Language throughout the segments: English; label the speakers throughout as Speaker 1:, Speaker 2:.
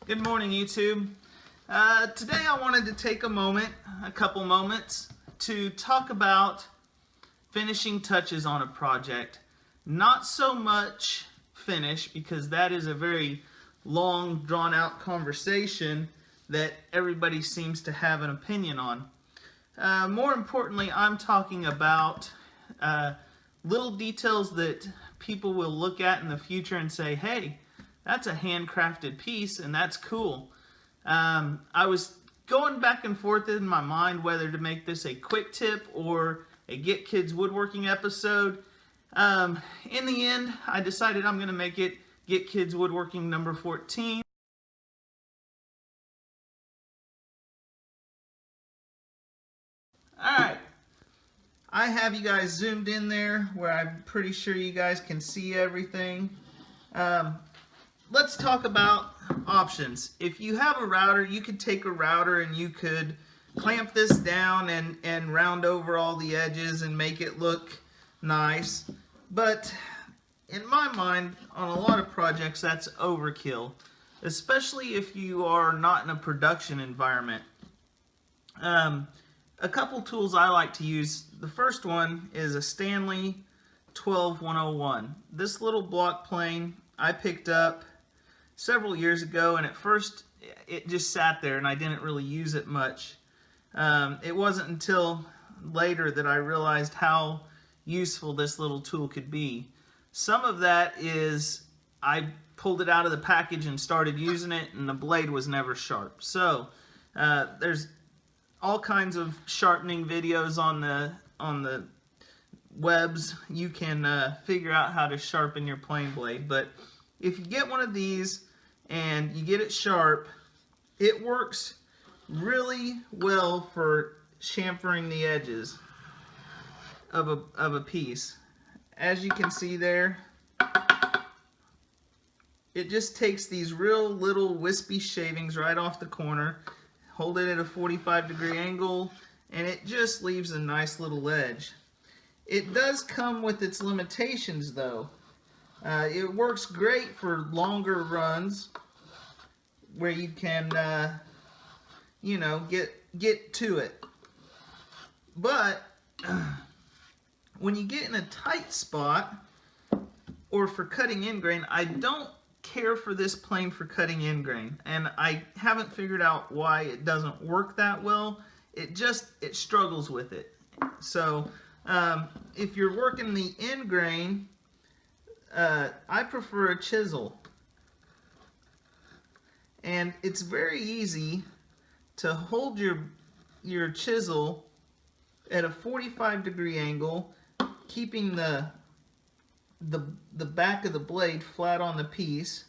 Speaker 1: Good morning, YouTube. Today I wanted to take a couple moments, to talk about finishing touches on a project. Not so much finish, because that is a very long, drawn-out conversation that everybody seems to have an opinion on. More importantly, I'm talking about little details that people will look at in the future and say, hey, that's a handcrafted piece and that's cool. I was going back and forth in my mind whether to make this a quick tip or a Get Kids Woodworking episode. In the end, I decided I'm going to make it Get Kids Woodworking number 14. Alright, I have you guys zoomed in there where I'm pretty sure you guys can see everything. Let's talk about options. If you have a router, you could take a router and you could clamp this down and round over all the edges and make it look nice. But in my mind, on a lot of projects, that's overkill, especially if you are not in a production environment. A couple tools I like to use. The first one is a Stanley 12101. This little block plane I picked up several years ago, and at first it just sat there and I didn't really use it much. It wasn't until later that I realized how useful this little tool could be. Some of that is I pulled it out of the package and started using it, and the blade was never sharp. So there's all kinds of sharpening videos on the webs. You can figure out how to sharpen your plane blade. But if you get one of these and you get it sharp, it works really well for chamfering the edges of a piece. As you can see there, it just takes these real little wispy shavings right off the corner, hold it at a 45-degree angle, and it just leaves a nice little edge. It does come with its limitations though. It works great for longer runs where you can, you know, get to it. But when you get in a tight spot or for cutting end grain, I don't care for this plane for cutting end grain, and I haven't figured out why it doesn't work that well. It struggles with it. So if you're working the end grain, I prefer a chisel, and it's very easy to hold your chisel at a 45-degree angle, keeping the back of the blade flat on the piece,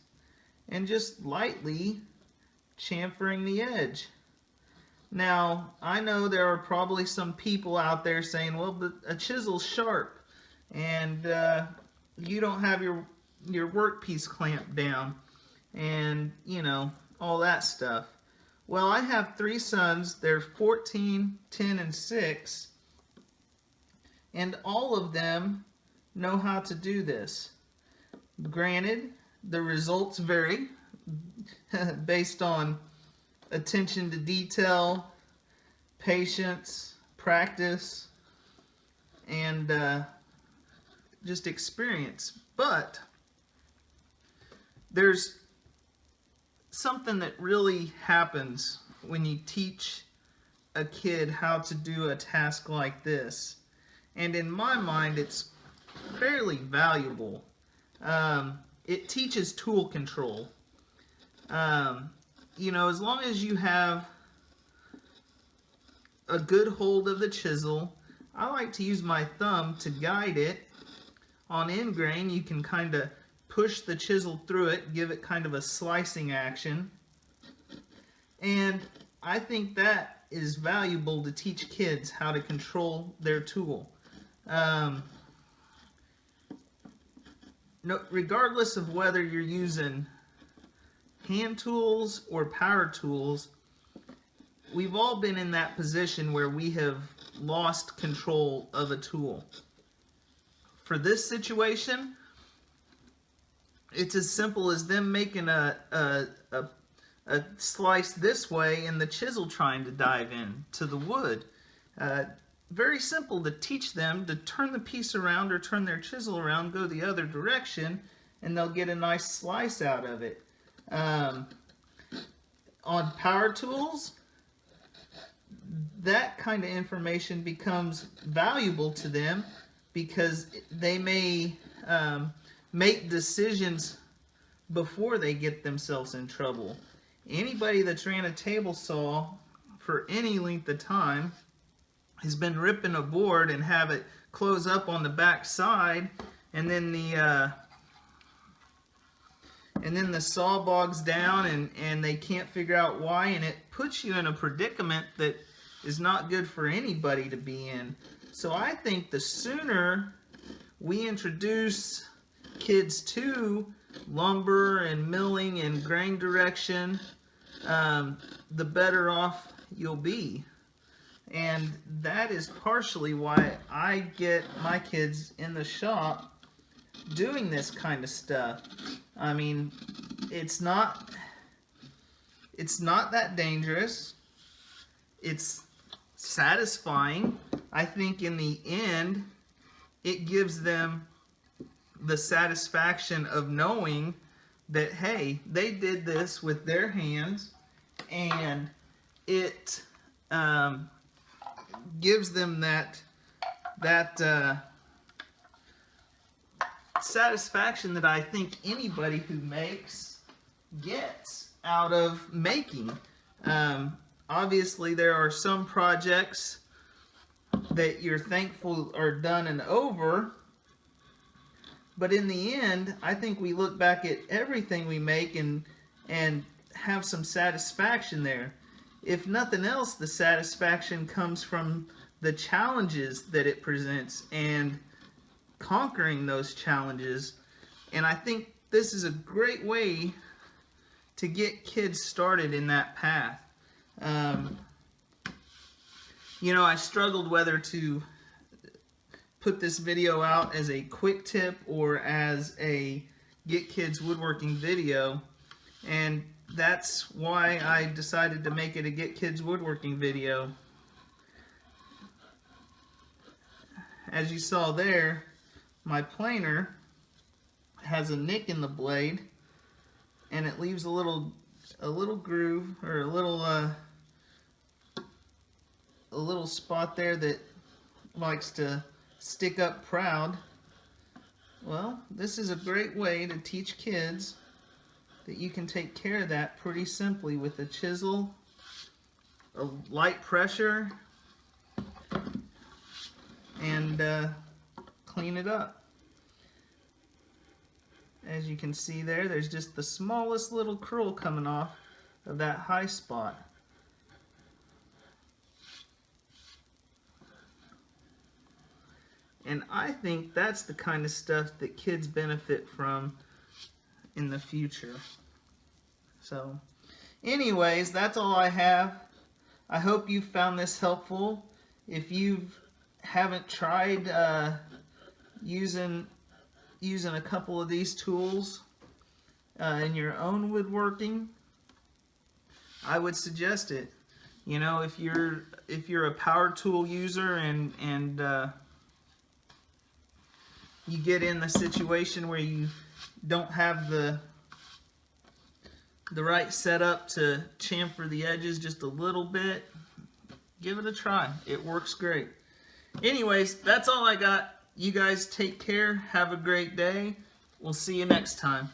Speaker 1: and just lightly chamfering the edge. Now, I know there are probably some people out there saying, well, but a chisel's sharp and you don't have your workpiece clamped down, and you know, all that stuff. Well, I have 3 sons. They're 14, 10, and 6, and all of them know how to do this. Granted, the results vary based on attention to detail, patience, practice, and just experience. But there's something that really happens when you teach a kid how to do a task like this, and in my mind it's fairly valuable. It teaches tool control. You know, as long as you have a good hold of the chisel, I like to use my thumb to guide it. On end grain, you can kind of push the chisel through it, give it kind of a slicing action, and I think that is valuable to teach kids how to control their tool. No, regardless of whether you're using hand tools or power tools, we've all been in that position where we have lost control of a tool. For this situation, it's as simple as them making a a slice this way and the chisel trying to dive in to the wood. Very simple to teach them to turn the piece around or turn their chisel around, go the other direction, and they'll get a nice slice out of it. On power tools, that kind of information becomes valuable to them because they may make decisions before they get themselves in trouble. Anybody that's ran a table saw for any length of time has been ripping a board and have it close up on the back side, and then the saw bogs down and they can't figure out why, and it puts you in a predicament that is not good for anybody to be in. So I think the sooner we introduce kids to lumber and milling and grain direction, the better off you'll be. And that is partially why I get my kids in the shop doing this kind of stuff. I mean, it's not that dangerous. It's satisfying. I think in the end, it gives them the satisfaction of knowing that, hey, they did this with their hands, and it gives them that satisfaction that I think anybody who makes gets out of making. Obviously, there are some projects that you're thankful are done and over, but in the end, I think we look back at everything we make and have some satisfaction there. If nothing else, the satisfaction comes from the challenges that it presents and conquering those challenges. And I think this is a great way to get kids started in that path. You know, I struggled whether to put this video out as a quick tip or as a get kids woodworking video, and that's why I decided to make it a get kids woodworking video. As you saw there, my planer has a nick in the blade, and it leaves a little groove, or a little spot there that likes to stick up proud. Well, this is a great way to teach kids that you can take care of that pretty simply with a chisel, a light pressure, and clean it up. As you can see there, there's just the smallest little curl coming off of that high spot. And I think that's the kind of stuff that kids benefit from in the future. So, anyways, that's all I have. I hope you found this helpful. If you haven't tried using a couple of these tools in your own woodworking, I would suggest it. You know, if you're a power tool user and you get in the situation where you don't have the right setup to chamfer the edges just a little bit, give it a try. It works great. Anyways, that's all I got. You guys take care. Have a great day. We'll see you next time.